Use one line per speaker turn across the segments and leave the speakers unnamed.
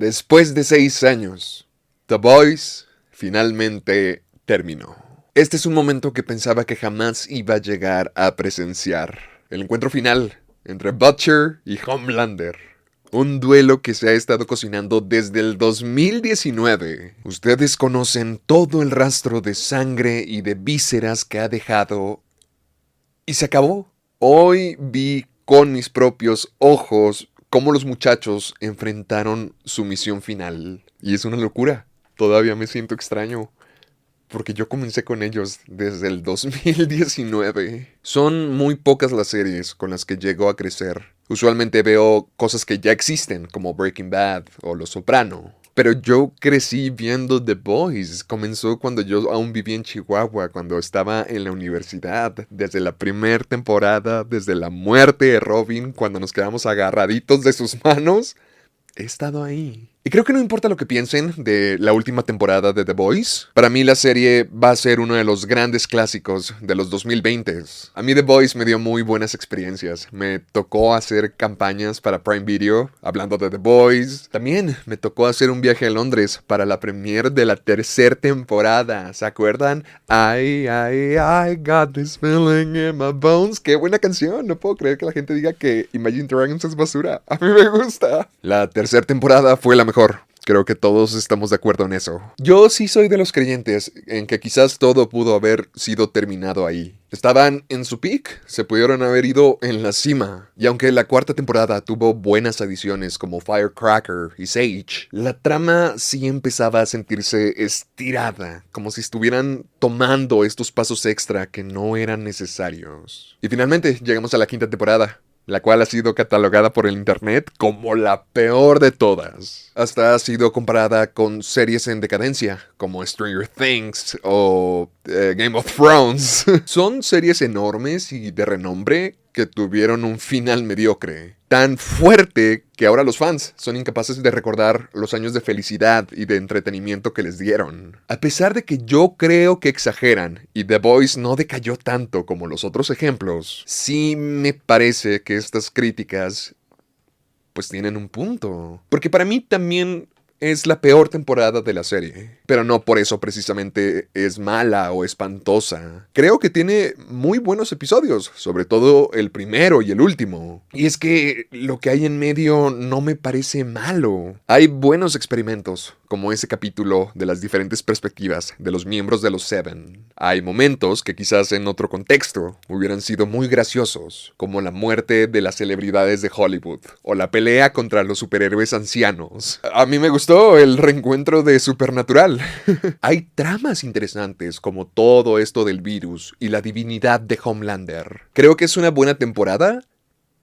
Después de 6 años, The Boys finalmente terminó. Este es un momento que pensaba que jamás iba a llegar a presenciar. El encuentro final entre Butcher y Homelander. Un duelo que se ha estado cocinando desde el 2019. Ustedes conocen todo el rastro de sangre y de vísceras que ha dejado. Y se acabó. Hoy vi con mis propios ojos cómo los muchachos enfrentaron su misión final. Y es una locura. Todavía me siento extraño. Porque yo comencé con ellos desde el 2019. Son muy pocas las series con las que llego a crecer. Usualmente veo cosas que ya existen, como Breaking Bad o Los Soprano. Pero yo crecí viendo The Boys. Comenzó cuando yo aún vivía en Chihuahua, cuando estaba en la universidad. Desde la primera temporada, desde la muerte de Robin, cuando nos quedamos agarraditos de sus manos. He estado ahí. Y creo que no importa lo que piensen de la última temporada de The Boys. Para mí la serie va a ser uno de los grandes clásicos de los 2020s. A mí The Boys me dio muy buenas experiencias. Me tocó hacer campañas para Prime Video hablando de The Boys. También me tocó hacer un viaje a Londres para la premiere de la tercera temporada. ¿Se acuerdan? I got this feeling in my bones. ¡Qué buena canción! No puedo creer que la gente diga que Imagine Dragons es basura. A mí me gusta. La tercera temporada fue la mejor. Creo que todos estamos de acuerdo en eso. Yo sí soy de los creyentes en que quizás todo pudo haber sido terminado ahí. Estaban en su peak, se pudieron haber ido en la cima. Y aunque la cuarta temporada tuvo buenas adiciones como Firecracker y Sage, la trama sí empezaba a sentirse estirada, como si estuvieran tomando estos pasos extra que no eran necesarios. Y finalmente llegamos a la quinta temporada, la cual ha sido catalogada por el internet como la peor de todas. Hasta ha sido comparada con series en decadencia, como Stranger Things o Game of Thrones. Son series enormes y de renombre que tuvieron un final mediocre. Tan fuerte que ahora los fans son incapaces de recordar los años de felicidad y de entretenimiento que les dieron. A pesar de que yo creo que exageran y The Boys no decayó tanto como los otros ejemplos, sí me parece que estas críticas pues tienen un punto. Porque para mí también es la peor temporada de la serie, pero no por eso precisamente es mala o espantosa. Creo que tiene muy buenos episodios, sobre todo el primero y el último. Y es que lo que hay en medio no me parece malo. Hay buenos experimentos, como ese capítulo de las diferentes perspectivas de los miembros de los Seven. Hay momentos que quizás en otro contexto hubieran sido muy graciosos, como la muerte de las celebridades de Hollywood, o la pelea contra los superhéroes ancianos. A mí me gustó el reencuentro de Supernatural. Hay tramas interesantes como todo esto del virus y la divinidad de Homelander. Creo que es una buena temporada,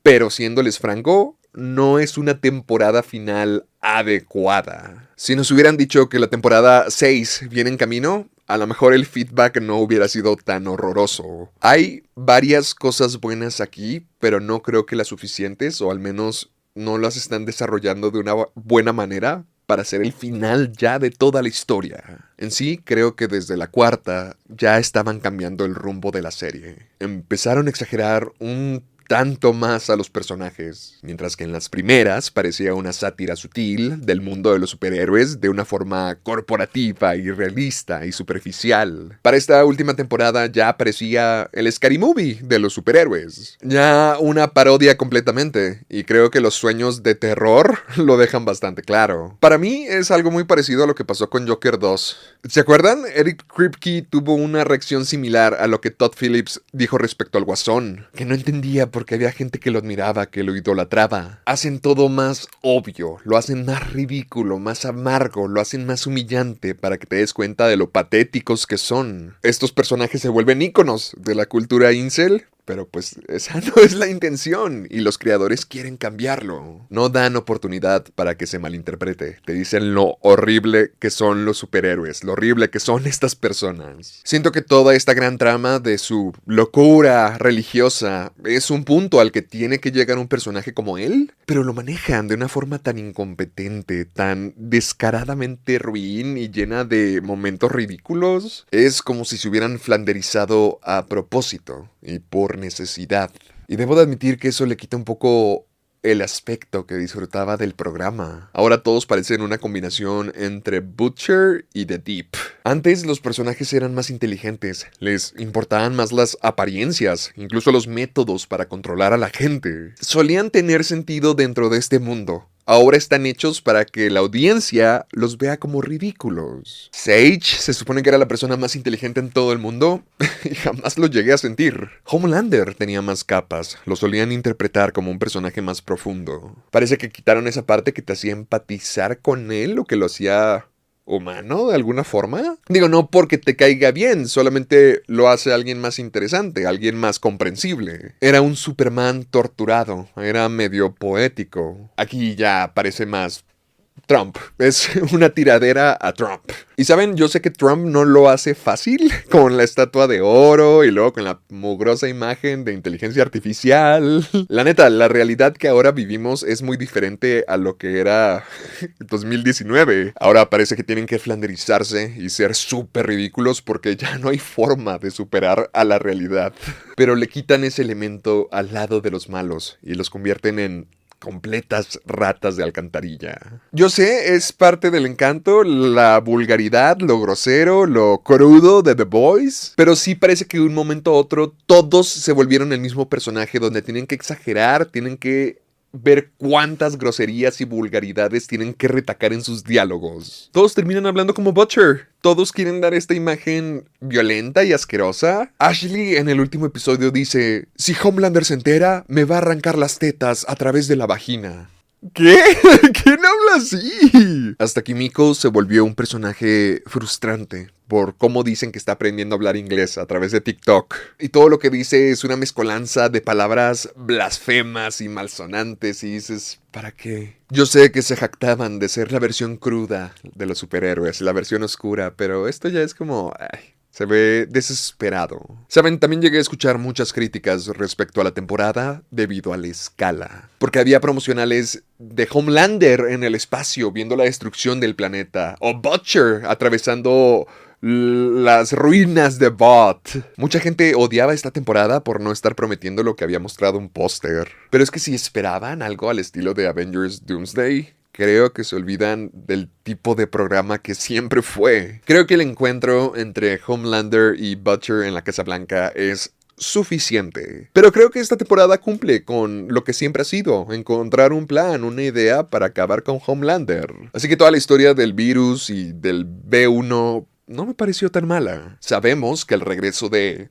pero siéndoles franco, no es una temporada final adecuada. Si nos hubieran dicho que la temporada 6 viene en camino, a lo mejor el feedback no hubiera sido tan horroroso. Hay varias cosas buenas aquí, pero no creo que las suficientes, o al menos no las están desarrollando de una buena manera para ser el final ya de toda la historia. En sí, creo que desde la cuarta ya estaban cambiando el rumbo de la serie. Empezaron a exagerar un tanto más a los personajes, mientras que en las primeras parecía una sátira sutil del mundo de los superhéroes de una forma corporativa y realista y superficial. Para esta última temporada ya parecía el Scary Movie de los superhéroes, ya una parodia completamente, y creo que los sueños de terror lo dejan bastante claro. Para mí es algo muy parecido a lo que pasó con Joker 2. ¿Se acuerdan? Eric Kripke tuvo una reacción similar a lo que Todd Phillips dijo respecto al Guasón, que no entendía porque había gente que lo admiraba, que lo idolatraba. Hacen todo más obvio, lo hacen más ridículo, más amargo, lo hacen más humillante para que te des cuenta de lo patéticos que son. Estos personajes se vuelven íconos de la cultura incel, pero pues esa no es la intención y los creadores quieren cambiarlo. No dan oportunidad para que se malinterprete. Te dicen lo horrible que son los superhéroes, lo horrible que son estas personas. Siento que toda esta gran trama de su locura religiosa es un punto al que tiene que llegar un personaje como él, pero lo manejan de una forma tan incompetente, tan descaradamente ruin y llena de momentos ridículos. Es como si se hubieran flanderizado a propósito y por necesidad. Y debo de admitir que eso le quita un poco el aspecto que disfrutaba del programa. Ahora todos parecen una combinación entre Butcher y The Deep. Antes los personajes eran más inteligentes, les importaban más las apariencias, incluso los métodos para controlar a la gente. Solían tener sentido dentro de este mundo. Ahora están hechos para que la audiencia los vea como ridículos. Sage se supone que era la persona más inteligente en todo el mundo y jamás lo llegué a sentir. Homelander tenía más capas, lo solían interpretar como un personaje más profundo. Parece que quitaron esa parte que te hacía empatizar con él o que lo hacía humano de alguna forma. Digo, no porque te caiga bien, solamente lo hace alguien más interesante, alguien más comprensible. Era un Superman torturado, era medio poético. Aquí ya parece más Trump. Es una tiradera a Trump. Y saben, yo sé que Trump no lo hace fácil con la estatua de oro y luego con la mugrosa imagen de inteligencia artificial. La neta, la realidad que ahora vivimos es muy diferente a lo que era 2019. Ahora parece que tienen que flanderizarse y ser súper ridículos porque ya no hay forma de superar a la realidad. Pero le quitan ese elemento al lado de los malos y los convierten en completas ratas de alcantarilla. Yo sé, es parte del encanto, la vulgaridad, lo grosero, lo crudo de The Boys, pero sí parece que de un momento a otro todos se volvieron el mismo personaje donde tienen que exagerar, tienen que ver cuántas groserías y vulgaridades tienen que retacar en sus diálogos. Todos terminan hablando como Butcher. Todos quieren dar esta imagen violenta y asquerosa. Ashley en el último episodio dice: si Homelander se entera, me va a arrancar las tetas a través de la vagina. ¿Qué? ¿Quién habla así? Hasta Kimiko se volvió un personaje frustrante por cómo dicen que está aprendiendo a hablar inglés a través de TikTok. Y todo lo que dice es una mezcolanza de palabras blasfemas y malsonantes y dices, ¿para qué? Yo sé que se jactaban de ser la versión cruda de los superhéroes, la versión oscura, pero esto ya es como... se ve desesperado. Saben, también llegué a escuchar muchas críticas respecto a la temporada debido a la escala. Porque había promocionales de Homelander en el espacio viendo la destrucción del planeta. O Butcher atravesando las ruinas de Bot. Mucha gente odiaba esta temporada por no estar prometiendo lo que había mostrado un póster. Pero es que si esperaban algo al estilo de Avengers Doomsday, creo que se olvidan del tipo de programa que siempre fue. Creo que el encuentro entre Homelander y Butcher en la Casa Blanca es suficiente. Pero creo que esta temporada cumple con lo que siempre ha sido, encontrar un plan, una idea para acabar con Homelander. Así que toda la historia del virus y del B1 no me pareció tan mala. Sabemos que el regreso de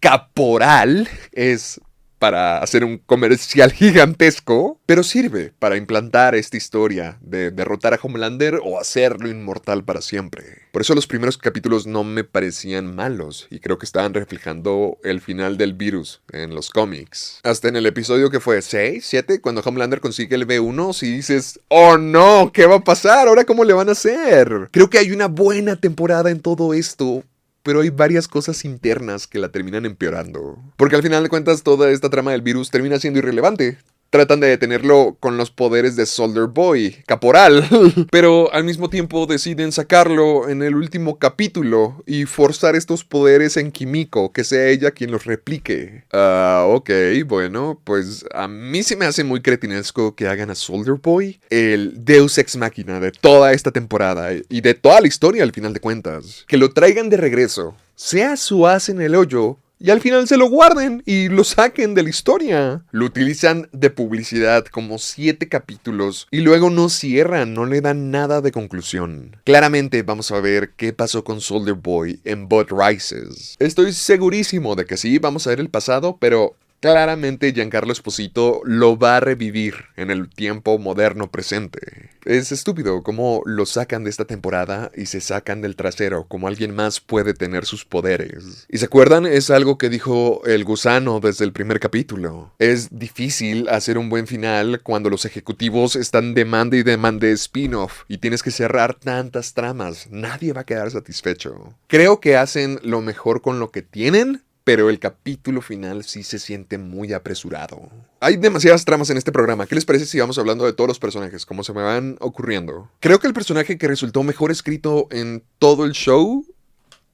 Caporal es para hacer un comercial gigantesco, pero sirve para implantar esta historia de derrotar a Homelander o hacerlo inmortal para siempre. Por eso los primeros capítulos no me parecían malos y creo que estaban reflejando el final del virus en los cómics. Hasta en el episodio que fue 6, 7, cuando Homelander consigue el B1, si dices, ¡oh no! ¿Qué va a pasar? ¿Ahora cómo le van a hacer? Creo que hay una buena temporada en todo esto, pero hay varias cosas internas que la terminan empeorando. Porque al final de cuentas toda esta trama del virus termina siendo irrelevante. Tratan de detenerlo con los poderes de Soldier Boy, Caporal, pero al mismo tiempo deciden sacarlo en el último capítulo y forzar estos poderes en Kimiko, que sea ella quien los replique. Ok, bueno, pues a mí se me hace muy cretinesco que hagan a Soldier Boy el Deus Ex Machina de toda esta temporada y de toda la historia al final de cuentas. Que lo traigan de regreso, sea su as en el hoyo, y al final se lo guarden y lo saquen de la historia. Lo utilizan de publicidad como 7 capítulos y luego no cierran, no le dan nada de conclusión. Claramente vamos a ver qué pasó con Soldier Boy en Bud Rises. Estoy segurísimo de que sí, vamos a ver el pasado, pero claramente Giancarlo Esposito lo va a revivir en el tiempo moderno presente. Es estúpido cómo lo sacan de esta temporada y se sacan del trasero, como alguien más puede tener sus poderes. ¿Y se acuerdan? Es algo que dijo el gusano desde el primer capítulo. Es difícil hacer un buen final cuando los ejecutivos están demanda y demanda spin-off y tienes que cerrar tantas tramas. Nadie va a quedar satisfecho. Creo que hacen lo mejor con lo que tienen, pero el capítulo final sí se siente muy apresurado. Hay demasiadas tramas en este programa. ¿Qué les parece si vamos hablando de todos los personajes, como se me van ocurriendo? Creo que el personaje que resultó mejor escrito en todo el show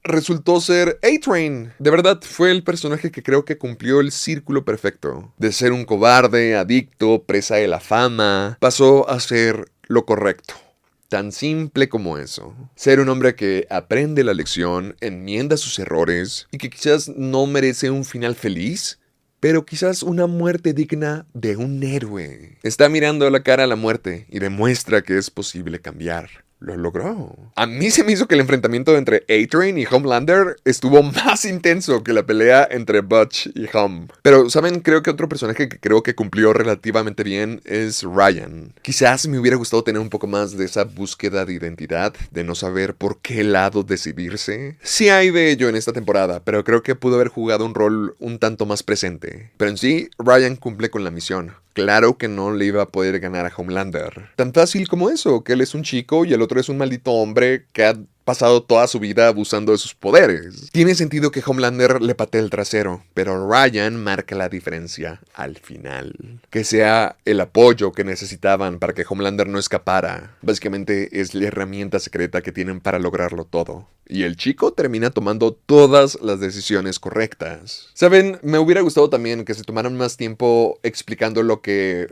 resultó ser A-Train. De verdad, fue el personaje que creo que cumplió el círculo perfecto. De ser un cobarde, adicto, presa de la fama, pasó a ser lo correcto. Tan simple como eso. Ser un hombre que aprende la lección, enmienda sus errores y que quizás no merece un final feliz, pero quizás una muerte digna de un héroe. Está mirando a la cara a la muerte y demuestra que es posible cambiar. Lo logró. A mí se me hizo que el enfrentamiento entre A-Train y Homelander estuvo más intenso que la pelea entre Butch y Hum. Pero, ¿saben? Creo que otro personaje que creo que cumplió relativamente bien es Ryan. Quizás me hubiera gustado tener un poco más de esa búsqueda de identidad, de no saber por qué lado decidirse. Sí hay de ello en esta temporada, pero creo que pudo haber jugado un rol un tanto más presente. Pero en sí, Ryan cumple con la misión. Claro que no le iba a poder ganar a Homelander. Tan fácil como eso, que él es un chico y el otro es un maldito hombre que ha pasado toda su vida abusando de sus poderes. Tiene sentido que Homelander le patee el trasero, pero Ryan marca la diferencia al final. Que sea el apoyo que necesitaban para que Homelander no escapara. Básicamente es la herramienta secreta que tienen para lograrlo todo. Y el chico termina tomando todas las decisiones correctas. ¿Saben? Me hubiera gustado también que se tomaran más tiempo explicando lo que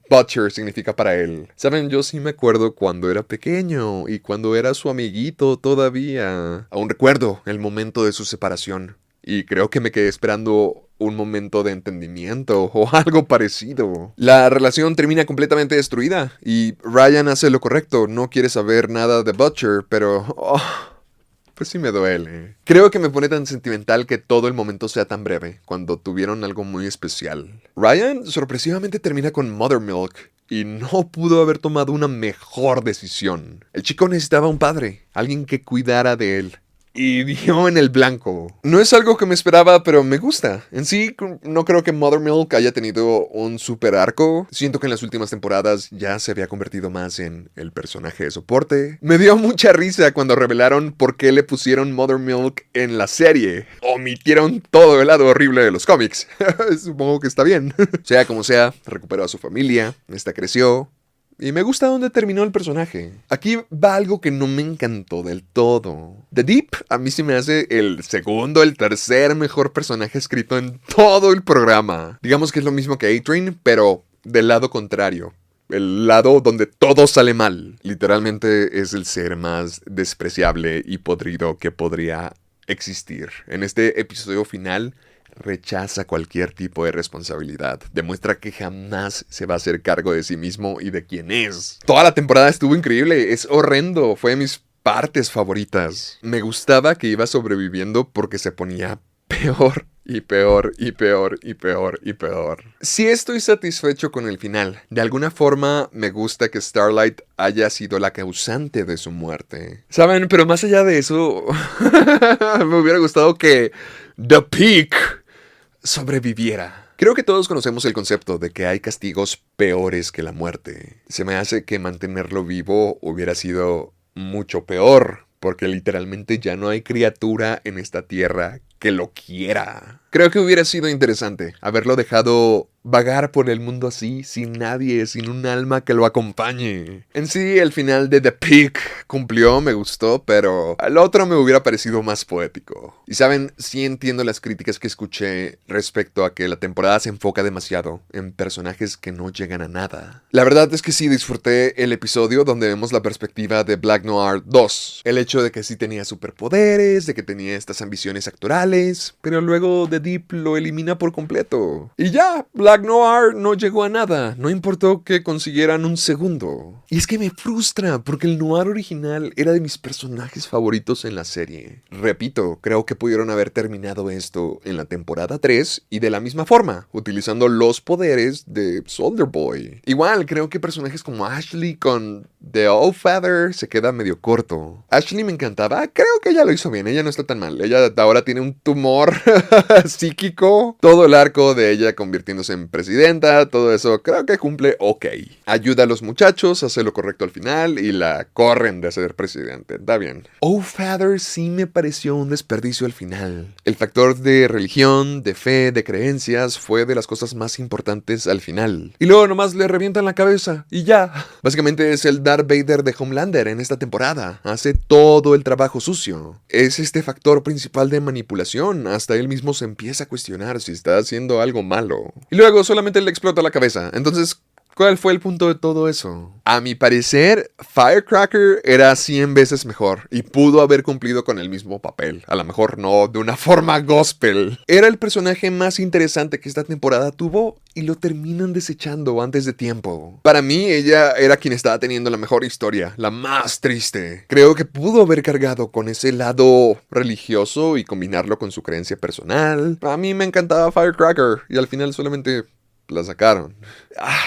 Butcher significa para él. Saben, yo sí me acuerdo cuando era pequeño y cuando era su amiguito todavía. Aún recuerdo el momento de su separación. Y creo que me quedé esperando un momento de entendimiento o algo parecido. La relación termina completamente destruida y Ryan hace lo correcto. No quiere saber nada de Butcher, pero pues sí me duele. Creo que me pone tan sentimental que todo el momento sea tan breve, cuando tuvieron algo muy especial. Ryan sorpresivamente termina con Mothermilk, y no pudo haber tomado una mejor decisión. El chico necesitaba un padre, alguien que cuidara de él. Y dio en el blanco. No es algo que me esperaba, pero me gusta. En sí, no creo que Mothermilk haya tenido un super arco. Siento que en las últimas temporadas ya se había convertido más en el personaje de soporte. Me dio mucha risa cuando revelaron por qué le pusieron Mothermilk en la serie. Omitieron todo el lado horrible de los cómics. Supongo que está bien. Sea como sea, recuperó a su familia. Esta creció. Y me gusta dónde terminó el personaje. Aquí va algo que no me encantó del todo. The Deep a mí sí me hace el tercer mejor personaje escrito en todo el programa. Digamos que es lo mismo que A-Train, pero del lado contrario. El lado donde todo sale mal. Literalmente es el ser más despreciable y podrido que podría existir. En este episodio final rechaza cualquier tipo de responsabilidad. Demuestra que jamás se va a hacer cargo de sí mismo y de quién es. Toda la temporada estuvo increíble. Es horrendo. Fue de mis partes favoritas. Me gustaba que iba sobreviviendo porque se ponía peor y peor y peor y peor y peor. Sí estoy satisfecho con el final. De alguna forma me gusta que Starlight haya sido la causante de su muerte. ¿Saben? Pero más allá de eso, me hubiera gustado que The Peak sobreviviera. Creo que todos conocemos el concepto de que hay castigos peores que la muerte. Se me hace que mantenerlo vivo hubiera sido mucho peor, porque literalmente ya no hay criatura en esta tierra que lo quiera. Creo que hubiera sido interesante haberlo dejado vagar por el mundo así, sin nadie, sin un alma que lo acompañe. En sí, el final de The Peak cumplió, me gustó, pero al otro me hubiera parecido más poético. Y saben, sí entiendo las críticas que escuché respecto a que la temporada se enfoca demasiado en personajes que no llegan a nada. La verdad es que sí disfruté el episodio donde vemos la perspectiva de Black Noir 2. El hecho de que sí tenía superpoderes, de que tenía estas ambiciones actorales, pero luego The Deep lo elimina por completo. Y ya, Black Noir no llegó a nada, no importó que consiguieran un segundo. Y es que me frustra, porque el Noir original era de mis personajes favoritos en la serie. Repito, creo que pudieron haber terminado esto en la temporada 3 y de la misma forma, utilizando los poderes de Soldier Boy. Igual, creo que personajes como Ashley con The Allfather se queda medio corto. Ashley me encantaba, creo que ella lo hizo bien, ella no está tan mal. Ella ahora tiene un un tumor psíquico. Todo el arco de ella convirtiéndose en presidenta, todo eso creo que cumple ok. Ayuda a los muchachos, hace lo correcto al final y la corren de ser presidente. Está bien. Oh, Father sí me pareció un desperdicio al final. El factor de religión, de fe, de creencias fue de las cosas más importantes al final. Y luego nomás le revientan la cabeza y ya. Básicamente es el Darth Vader de Homelander en esta temporada. Hace todo el trabajo sucio. Es este factor principal de manipulación. Hasta él mismo se empieza a cuestionar si está haciendo algo malo. Y luego solamente le explota la cabeza. Entonces, ¿cuál fue el punto de todo eso? A mi parecer, Firecracker era 100 veces mejor y pudo haber cumplido con el mismo papel. A lo mejor no de una forma gospel. Era el personaje más interesante que esta temporada tuvo y lo terminan desechando antes de tiempo. Para mí, ella era quien estaba teniendo la mejor historia, la más triste. Creo que pudo haber cargado con ese lado religioso y combinarlo con su creencia personal. A mí me encantaba Firecracker y al final solamente la sacaron.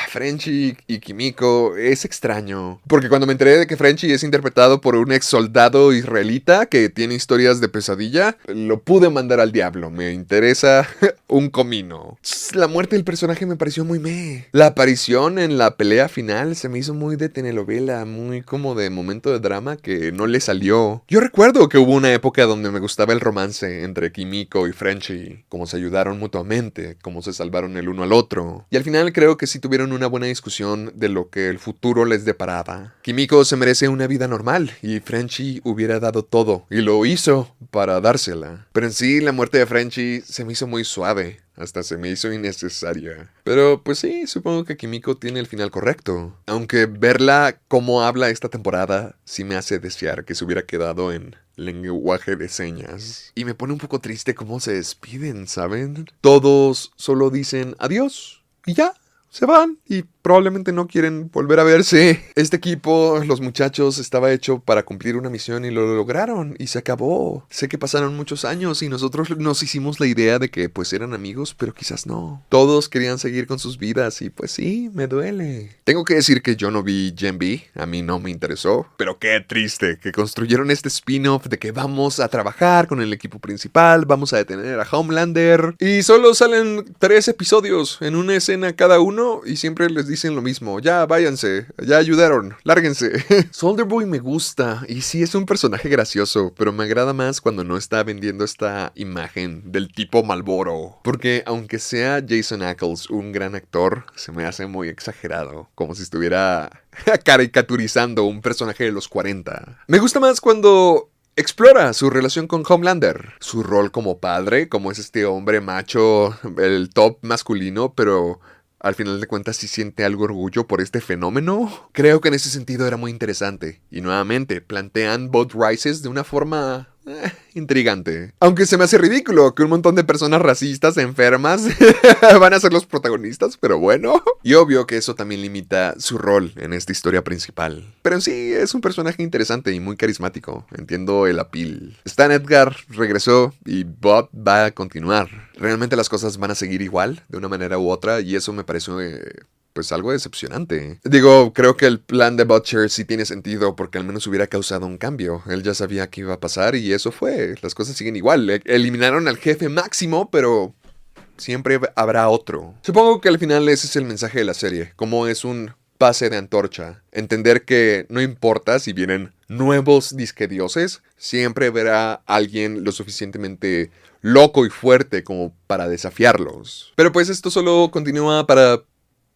Frenchie y Kimiko es extraño. Porque cuando me enteré de que Frenchie es interpretado por un ex soldado israelita que tiene historias de pesadilla, lo pude mandar al diablo. Me interesa un comino. La muerte del personaje me pareció muy meh. La aparición en la pelea final se me hizo muy de telenovela, muy como de momento de drama que no le salió. Yo recuerdo que hubo una época donde me gustaba el romance entre Kimiko y Frenchie, cómo se ayudaron mutuamente, cómo se salvaron el uno al otro. Y al final creo que sí tuvieron una buena discusión de lo que el futuro les deparaba. Kimiko se merece una vida normal y Frenchie hubiera dado todo y lo hizo para dársela. Pero en sí la muerte de Frenchie se me hizo muy suave. Hasta se me hizo innecesaria. Pero pues sí, supongo que Kimiko tiene el final correcto. Aunque verla cómo habla esta temporada sí me hace desear que se hubiera quedado en lenguaje de señas. Y me pone un poco triste cómo se despiden, ¿saben? Todos solo dicen adiós y ya. Se van y probablemente no quieren volver a verse. Este equipo, los muchachos, estaba hecho para cumplir una misión y lo lograron y se acabó. Sé que pasaron muchos años y nosotros nos hicimos la idea de que pues eran amigos, pero quizás no. Todos querían seguir con sus vidas y pues sí, me duele. Tengo que decir que yo no vi Gen V, a mí no me interesó, pero qué triste que construyeron este spin-off de que vamos a trabajar con el equipo principal, vamos a detener a Homelander y solo salen 3 episodios en una escena cada uno y siempre les dicen lo mismo. Ya, váyanse. Ya ayudaron. Lárguense. Soldier Boy me gusta. Y sí es un personaje gracioso. Pero me agrada más cuando no está vendiendo esta imagen del tipo Marlboro. Porque aunque sea Jason Ackles un gran actor, se me hace muy exagerado. Como si estuviera caricaturizando un personaje de los 40. Me gusta más cuando explora su relación con Homelander. Su rol como padre. Como es este hombre macho. El top masculino. Pero al final de cuentas sí siente algo orgullo por este fenómeno. Creo que en ese sentido era muy interesante. Y nuevamente, plantean Both Rises de una forma intrigante. Aunque se me hace ridículo que un montón de personas racistas enfermas van a ser los protagonistas, pero bueno. Y obvio que eso también limita su rol en esta historia principal. Pero en sí es un personaje interesante y muy carismático. Entiendo el appeal. Stan Edgar regresó y Bob va a continuar. Realmente las cosas van a seguir igual, de una manera u otra, y eso me pareció pues algo decepcionante. Digo, creo que el plan de Butcher sí tiene sentido porque al menos hubiera causado un cambio. Él ya sabía qué iba a pasar y eso fue. Las cosas siguen igual. Eliminaron al jefe máximo, pero siempre habrá otro. Supongo que al final ese es el mensaje de la serie. Como es un pase de antorcha. Entender que no importa si vienen nuevos disquedioses, siempre verá alguien lo suficientemente loco y fuerte como para desafiarlos. Pero pues esto solo continúa para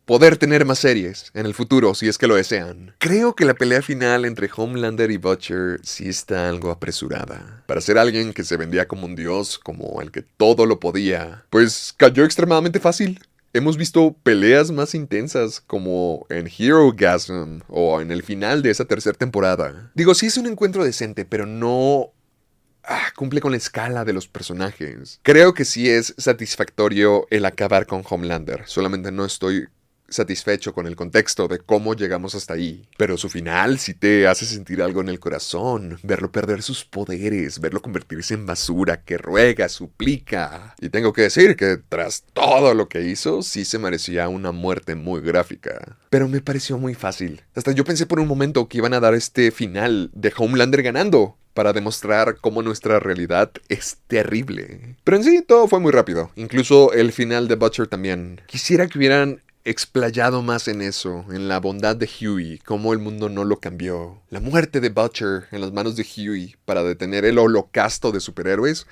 poder tener más series en el futuro, si es que lo desean. Creo que la pelea final entre Homelander y Butcher sí está algo apresurada. Para ser alguien que se vendía como un dios, como el que todo lo podía, pues cayó extremadamente fácil. Hemos visto peleas más intensas, como en Herogasm o en el final de esa tercera temporada. Digo, sí es un encuentro decente, pero no cumple con la escala de los personajes. Creo que sí es satisfactorio el acabar con Homelander, solamente no estoy satisfecho con el contexto de cómo llegamos hasta ahí. Pero su final sí te hace sentir algo en el corazón. Verlo perder sus poderes, verlo convertirse en basura, que ruega, suplica. Y tengo que decir que tras todo lo que hizo, sí se merecía una muerte muy gráfica. Pero me pareció muy fácil. Hasta yo pensé por un momento que iban a dar este final de Homelander ganando. para demostrar cómo nuestra realidad es terrible. Pero en sí, todo fue muy rápido. Incluso el final de Butcher también. Quisiera que hubieran explayado más en eso, en la bondad de Huey, cómo el mundo no lo cambió. La muerte de Butcher en las manos de Huey para detener el holocausto de superhéroes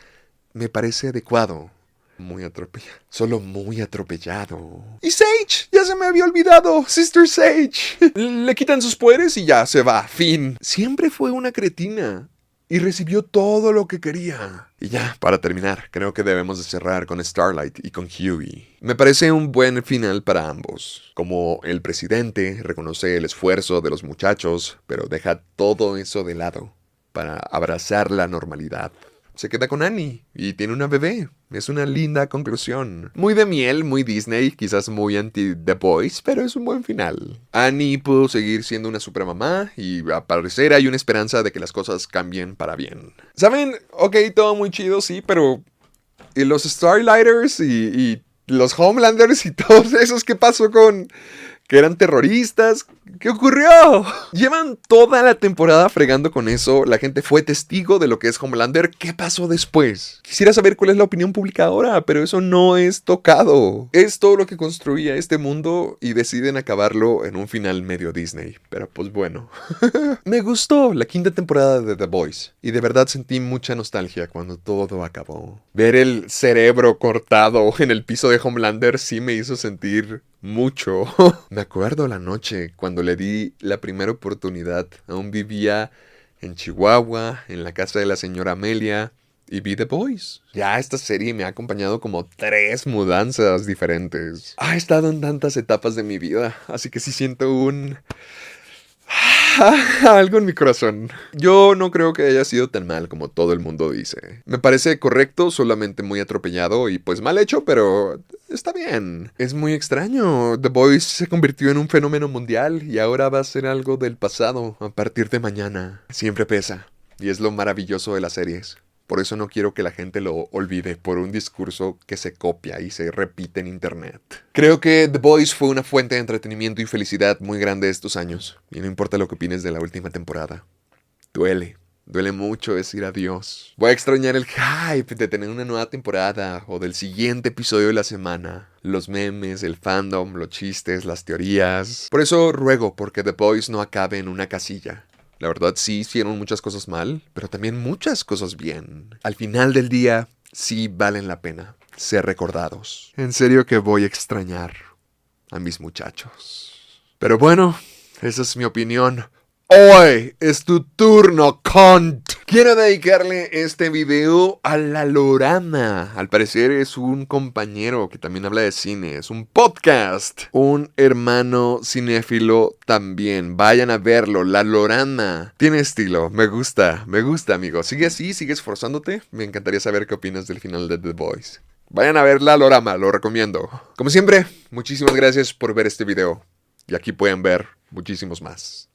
me parece adecuado. Muy atropellado. Solo muy atropellado. ¡Y Sage! ¡Ya se me había olvidado! ¡Sister Sage! Le quitan sus poderes y ya se va. Fin. Siempre fue una cretina. Y recibió todo lo que quería. Y ya, para terminar, creo que debemos de cerrar con Starlight y con Huey. Me parece un buen final para ambos. Como el presidente reconoce el esfuerzo de los muchachos, pero deja todo eso de lado para abrazar la normalidad. Se queda con Annie y tiene una bebé. Es una linda conclusión. Muy de miel, muy Disney, quizás muy anti-The Boys, pero es un buen final. Annie pudo seguir siendo una supermamá y al parecer hay una esperanza de que las cosas cambien para bien. ¿Saben? Ok, todo muy chido, sí, pero ¿y los Starlighters y los Homelanders y todos esos qué pasó con... que eran terroristas? ¿Qué ocurrió? Llevan toda la temporada fregando con eso. La gente fue testigo de lo que es Homelander. ¿Qué pasó después? Quisiera saber cuál es la opinión pública ahora, pero eso no es tocado. Es todo lo que construía este mundo y deciden acabarlo en un final medio Disney. Pero pues bueno. Me gustó la quinta temporada de The Boys y de verdad sentí mucha nostalgia cuando todo acabó. Ver el cerebro cortado en el piso de Homelander sí me hizo sentir mucho. Me acuerdo la noche cuando le di la primera oportunidad. Aún vivía en Chihuahua, en la casa de la señora Amelia, y vi The Boys. Ya esta serie me ha acompañado como 3 mudanzas diferentes. Ha estado en tantas etapas de mi vida, así que sí siento algo en mi corazón. Yo no creo que haya sido tan mal como todo el mundo dice. Me parece correcto, solamente muy atropellado y pues mal hecho, pero está bien. Es muy extraño. The Boys se convirtió en un fenómeno mundial y ahora va a ser algo del pasado a partir de mañana. Siempre pesa. Y es lo maravilloso de las series. Por eso no quiero que la gente lo olvide por un discurso que se copia y se repite en internet. Creo que The Boys fue una fuente de entretenimiento y felicidad muy grande estos años. Y no importa lo que opines de la última temporada. Duele. Duele mucho decir adiós. Voy a extrañar el hype de tener una nueva temporada o del siguiente episodio de la semana. Los memes, el fandom, los chistes, las teorías. Por eso ruego porque The Boys no acabe en una casilla. La verdad sí hicieron muchas cosas mal, pero también muchas cosas bien. Al final del día, sí valen la pena ser recordados. En serio que voy a extrañar a mis muchachos. Pero bueno, esa es mi opinión. Hoy es tu turno, cunt. Quiero dedicarle este video a la Lorama. Al parecer es un compañero que también habla de cine. Es un podcast. Un hermano cinéfilo también. Vayan a verlo. La Lorama. Tiene estilo. Me gusta, amigo. Sigue así, sigue esforzándote. Me encantaría saber qué opinas del final de The Boys. Vayan a ver la Lorama, lo recomiendo. Como siempre, muchísimas gracias por ver este video. Y aquí pueden ver muchísimos más.